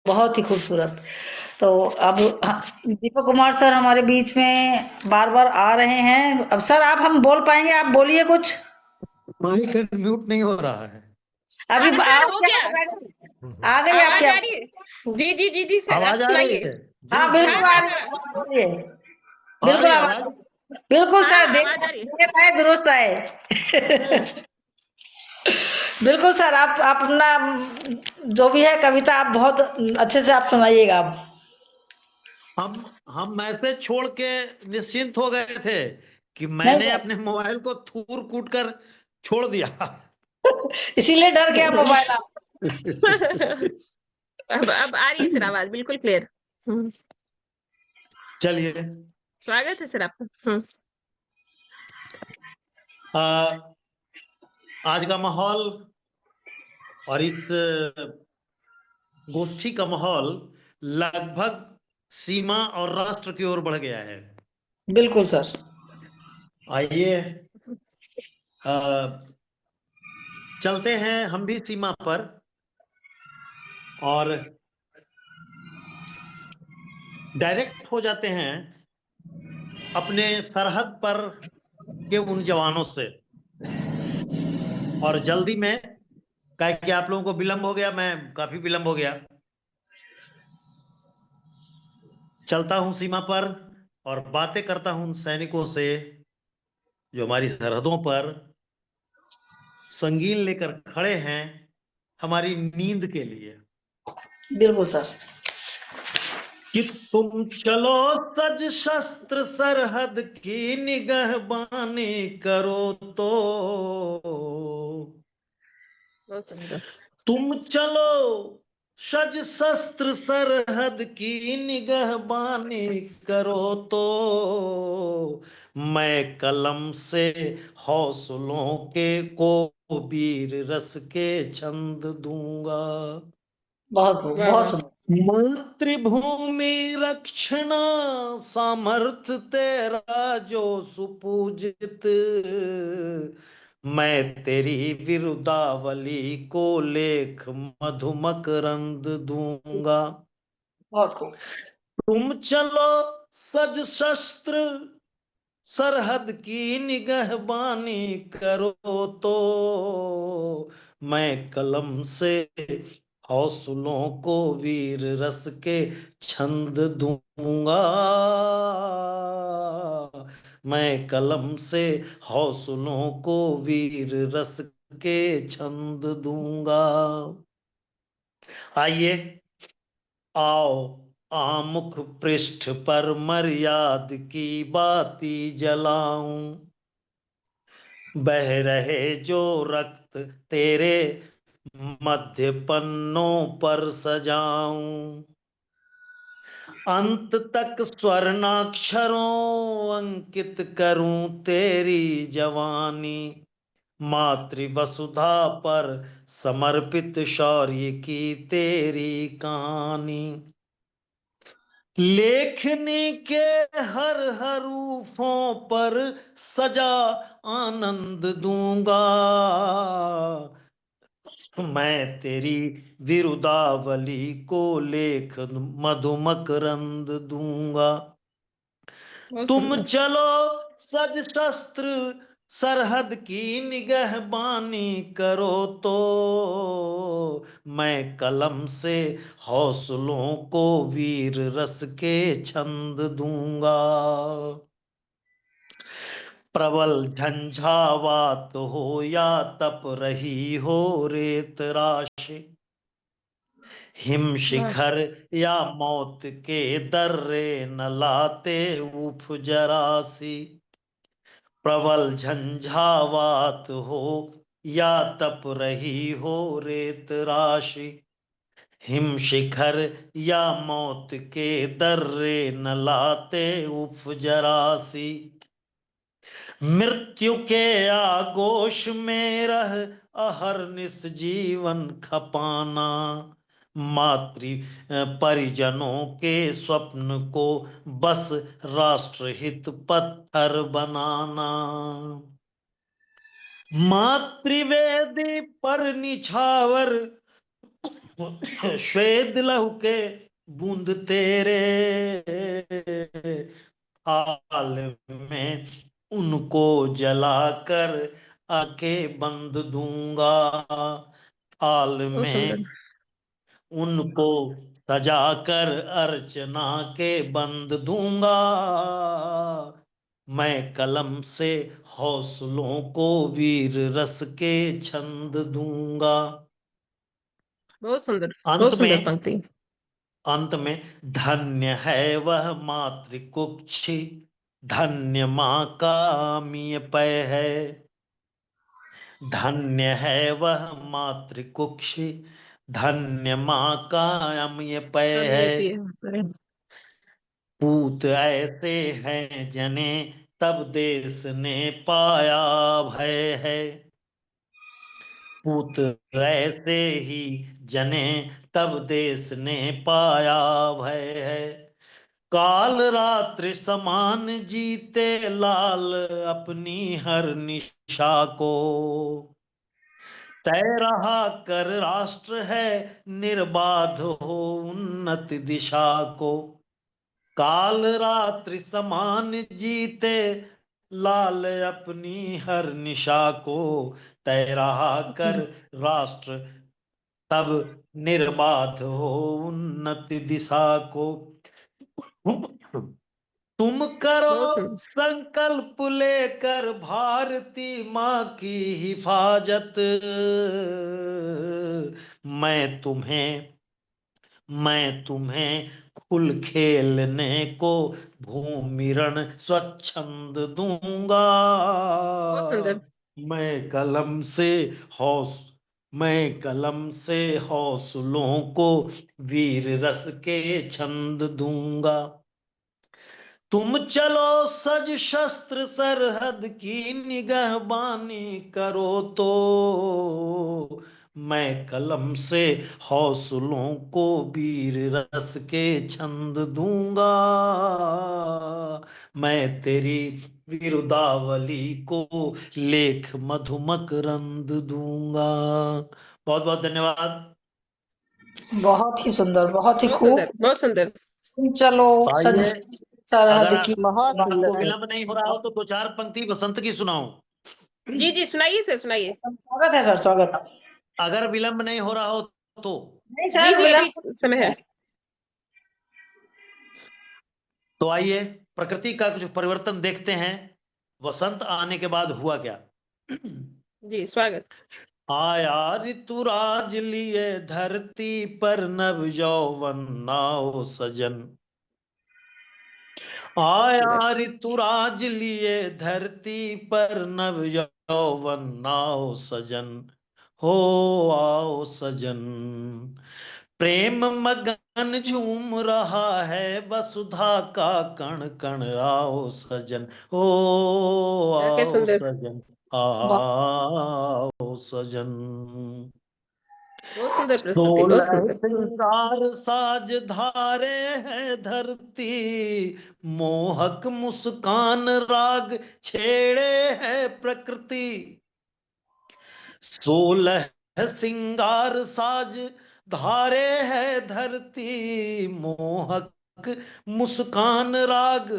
बहुत ही खूबसूरत। तो अब दीपक कुमार सर हमारे बीच में बार बार आ रहे हैं। अब सर आप हम बोल पाएंगे, आप बोलिए कुछ। माइक म्यूट नहीं हो रहा है अभी सर हो गया, आ गई आवाज आपकी आ रही है। जी जी जी जी सर, आप आवाज आ रही सुनाइए। है हाँ जी बिल्कुल आ हाँ रही हाँ, है, बोलिए। आ बिल्कुल रही है आवाज, आवाज बिल्कुल हाँ सर, आवाज आ रही है। देख आए दुरुस्त आए। बिल्कुल सर, आप अपना जो भी है कविता आप बहुत अच्छे से आप सुनाइएगा। हम मैसेज छोड़ के निश्चिंत हो गए थे कि नहीं मैंने सर, अपने मोबाइल को थूर कूट कर छोड़ दिया। इसीलिए डर गया मोबाइल आप। अब आ रही है सर आवाज बिल्कुल क्लियर। चलिए, स्वागत है सर आपका। आज का माहौल और इस गोष्ठी का माहौल लगभग सीमा और राष्ट्र की ओर बढ़ गया है। बिल्कुल सर। आइए चलते हैं हम भी सीमा पर और डायरेक्ट हो जाते हैं अपने सरहद पर के उन जवानों से। और जल्दी में, क्या कि आप लोगों को विलंब हो गया, मैं काफी विलंब हो गया, चलता हूं सीमा पर और बातें करता हूं उन सैनिकों से जो हमारी सरहदों पर संगीन लेकर खड़े हैं हमारी नींद के लिए। बिल्कुल सर। कि तुम चलो सज शस्त्र सरहद की निगहबानी करो तो, बहुत सुंदर। तुम चलो सज शस्त्र सरहद की निगहबानी करो तो, मैं कलम से हौसलों के को वीर रस के छंद दूंगा। बहुत खूब, वाह बहुत वाह। सुंदर। मातृभूमि रक्षणा सामर्थ तेरा जो सुपूजित, मैं तेरी विरुदावली को लेख मधुमक रंद दूंगा। बहुत खूब। तुम चलो सज शस्त्र सरहद की निगहबानी करो तो, मैं कलम से हौसलों को वीर रस के छंद दूंगा। मैं कलम से हौसलों को वीर रस के छंद दूंगा। आइए, आओ आमुख पृष्ठ पर मर्याद की बाती जलाऊं, बह रहे जो रक्त तेरे मध्य पन्नों पर सजाऊं, अंत तक स्वर्णाक्षरों अंकित करूं तेरी जवानी, मातृ वसुधा पर समर्पित शौर्य की तेरी कहानी, लेखनी के हर हरूफों पर सजा आनंद दूंगा, मैं तेरी विरुदावली को लेख मधुमक रंद दूंगा। बहुत तुम सुंदर। चलो सज शस्त्र सरहद की निगहबानी करो तो, मैं कलम से हौसलों को वीर रस के छंद दूंगा। प्रबल झंझावात हो या तप रही हो रेत राशि, हिम शिखर या मौत के दर्रे न लाते उफ जरासी, प्रबल झंझावात हो या तप रही हो रेत राशि, हिम शिखर या मौत के दर्रे न लाते उफ जरासी, मृत्यु के आगोश में रह अहरनिश जीवन खपाना, मातृ परिजनों के स्वप्न को बस राष्ट्रहित पत्थर बनाना, मातृवेदी पर निछावर श्वेत लहू के बूंद तेरे थाल में उनको जलाकर आके बंद दूंगा, थाल बहुत सुंदर। में उनको सजाकर अर्चना के बंद दूंगा, मैं कलम से हौसलों को वीर रस के छंद दूंगा। बहुत सुंदर, अंत बहुत सुंदर में पंक्ति। अंत में धन्य है वह मातृकुक्षी, धन्य माँ का अमीय पय है, धन्य है वह मातृकुक्षी, धन्य माँ का अमीय पय हम ये है। पिए अरे, पूत ऐसे हैं जने तब देश ने पाया भय है, पूत ऐसे ही जने तब देश ने पाया भय है। काल रात्रि समान जीते लाल अपनी हर निशा को, तय रहा कर राष्ट्र है निर्बाध हो उन्नति दिशा को। काल रात्रि समान जीते लाल अपनी हर निशा को, तय रहा कर राष्ट्र तब निर्बाध हो उन्नति दिशा को। तुम बहुत करो सुंदर। संकल्प लेकर भारती माँ की हिफाजत, मैं तुम्हें मैं तुम्हें खुल खेलने को भूमि रण स्वच्छंद दूंगा, बहुत सुंदर। मैं कलम से हौस मैं कलम से हौसलों को वीर रस के छंद दूंगा। तुम चलो सज शस्त्र सरहद की निगहबानी करो तो, मैं कलम से हौसलों को वीर रस के छंद दूंगा, मैं तेरी विरुदावली को लेख मधुमक रंद दूंगा। बहुत बहुत धन्यवाद। बहुत ही सुंदर, बहुत ही बहुत खूब। सुंदर, बहुत सुंदर। चलो तो सज आइए, सरहद अगर की बहुत आपको सुंदर। विलंब नहीं हो रहा हो तो दो चार पंक्ति बसंत की सुनाऊं। जी जी, सुनाइए सर, सुनाइए। स्वागत है सर, स्वागत। अगर विलंब नहीं हो रहा हो तो नहीं जी सर, जी, अभी विलंब समय है। आइए प्रकृति का कुछ परिवर्तन देखते हैं, वसंत आने के बाद हुआ क्या। जी, स्वागत। आया ऋतुराज लिए धरती पर नव यौवन नाओ सजन, बहुत सुंदर। आया ऋतुराज लिए धरती पर नव यौवन नाओ सजन, हो आओ सजन, प्रेम मगन झूम रहा है वसुधा का कण कण, आओ सजन, ओ क्या आओ सुंदर। सजन, बहुत आओ सजन। बहुत सुंदर प्रस्तुति, बहुत सोलह सुंदर। श्रृंगार साज धारे है धरती, मोहक मुस्कान राग छेड़े है प्रकृति, 16 सिंगार साज धारे है धरती, मोहक मुस्कान राग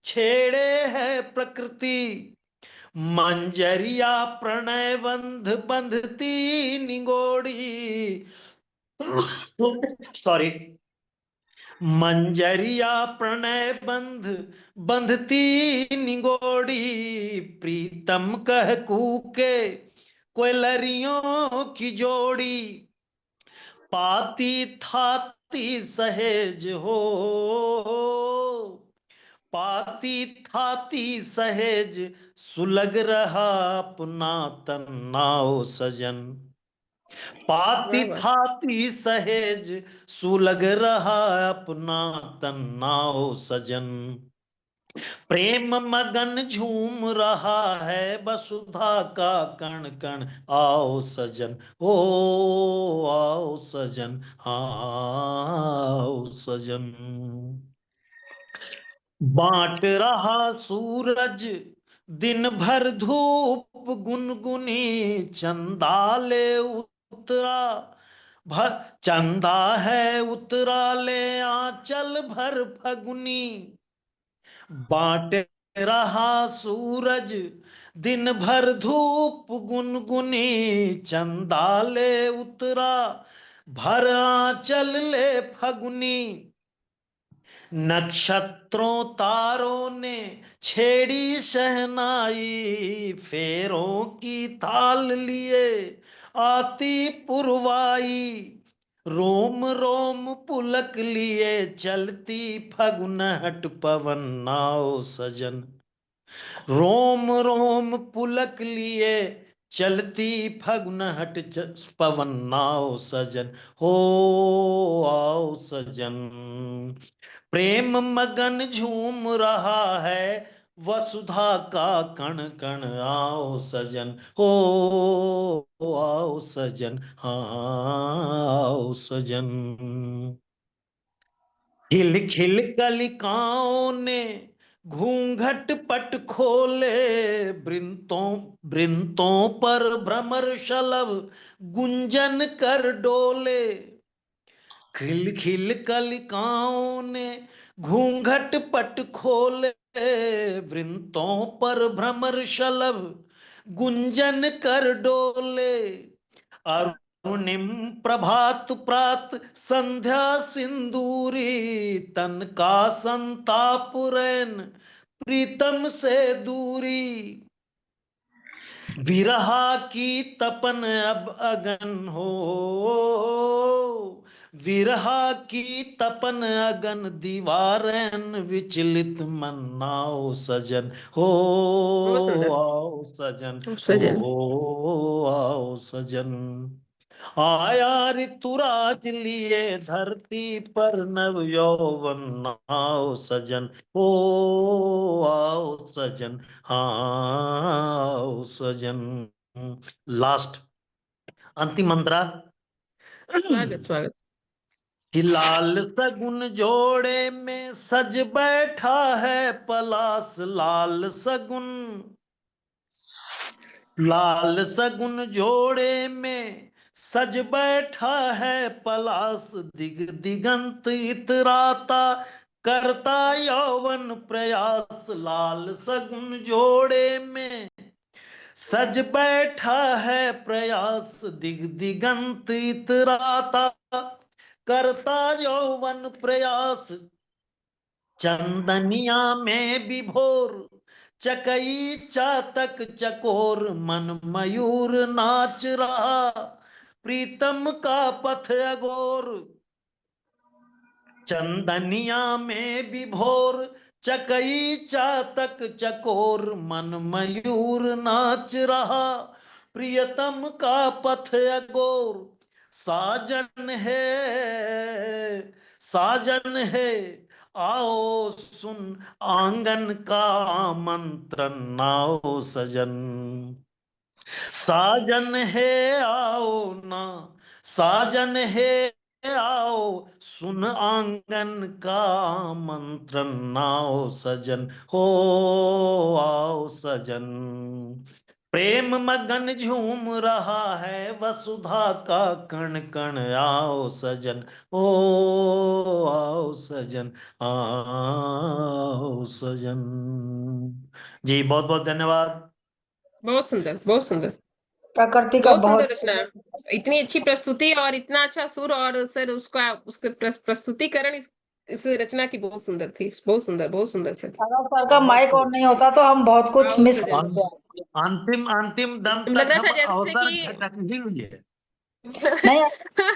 छेड़े है प्रकृति, मंजरिया प्रणय बंध बंधती निगोड़ी, सॉरी, मंजरिया प्रणय बंध बंधती निगोड़ी, प्रीतम कह कूके कोयलरियों की जोड़ी, पाती थाती सहेज हो, पाती थाती सहेज सुलग रहा अपना तन्नाओ सजन, पाती वाह वाह। थाती सहेज सुलग रहा अपना तन्नाओ सजन, प्रेम मगन झूम रहा है वसुधा का कण कण, आओ सजन, ओ आओ सजन, आओ सजन, बांट रहा सूरज दिन भर धूप गुनगुनी, चंदाले उतरा चंदा है उतरा ले आंचल भर फगुनी, बांटे रहा सूरज दिन भर धूप गुनगुनी। चंदा ले उतरा भर आंचल ले फगुनी, नक्षत्रों तारों ने छेड़ी शहनाई। फेरों की थाल लिए आती पुरवाई, रोम रोम पुलक लिए चलती फगुनहट पवन नाव सजन। रोम रोम पुलक लिए चलती फगुनहट पवन नाव सजन। हो आओ सजन, प्रेम मगन झूम रहा है वसुधा का कण कण। आओ सजन, हो आओ सजन, हाँ आओ सजन। खिल खिल कलिकाओं ने घूंघट पट खोले, वृंतों पर भ्रमर शलभ गुंजन कर डोले। खिल खिल कलिकाओं ने घूंघट पट खोले, वृंतों पर भ्रमर शलभ गुंजन कर डोले। अरुणिम प्रभात प्रात संध्या सिंदूरी, तन का संताप रैन प्रीतम से दूरी। विरहा की तपन अब अगन हो, विरहा की तपन अगन दीवारन विचलित मन। आओ सजन, हो बहुत सुंदर। आओ सजन, सजन। हो आओ सजन। आया ऋतुराज लिए धरती पर नव यौवन। आओ सजन, हो आओ सजन, हाँ आओ सजन। लास्ट अंतिम मंत्रा। स्वागत स्वागत। कि लाल सगुन जोड़े में सज बैठा है पलास। लाल सगुन, लाल सगुन जोड़े में सज बैठा है पलास। दिग दिगंत इतराता करता यौवन प्रयास। लाल सगुन जोड़े में सज बैठा है प्रयास, दिग दिगंत इतराता करता यौवन प्रयास। चंदनिया में विभोर चकई चातक चकोर, मन मयूर नाच रहा प्रीतम का पथ अगोर। चंदनिया में विभोर चकई चातक चकोर, मन मयूर नाच रहा प्रियतम का पथ अगोर। साजन है, साजन है, आओ सुन आंगन का आमंत्रण। आओ सजन, साजन है आओ ना, साजन है आओ सुन आंगन का आमंत्रण। आओ सजन, हो आओ सजन। प्रेम मगन झूम रहा है वसुधा का कण कण। आओ सजन, ओ आओ सजन, आओ सजन। जी बहुत बहुत धन्यवाद। बहुत सुंदर, बहुत सुंदर। प्रकृति का बहुत सुंदर बहुत रचना। इतनी अच्छी प्रस्तुति और इतना अच्छा सुर, और सर उसका उसके प्रस्तुतिकरण इस रचना की बहुत सुंदर थी। बहुत सुंदर, बहुत सुंदर सर। अगर सर का माइक ऑन नहीं होता तो हम बहुत कुछ आओ मिस सजन। कर देते। अंतिम अंतिम दम लग तक रहा हम था जैसे अवतर कि झटक ही हुई है। नहीं,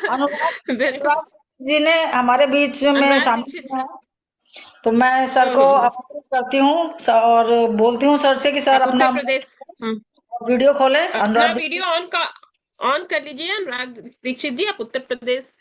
अनुराग बिल्कुल। अनुराग जी ने हमारे बीच में अनुराग शामिल दीक्षित। किया है, तो मैं सर को हम्म। आमंत्रित करती हूँ और बोलती हूँ सर से कि सर आप अपना उत्तर प्रदेश। वीडियो खोलें। अपना अनुराग वीडियो ऑन कर लीजिए अनुराग दीक्षित जी। आप उत्तर प्रदेश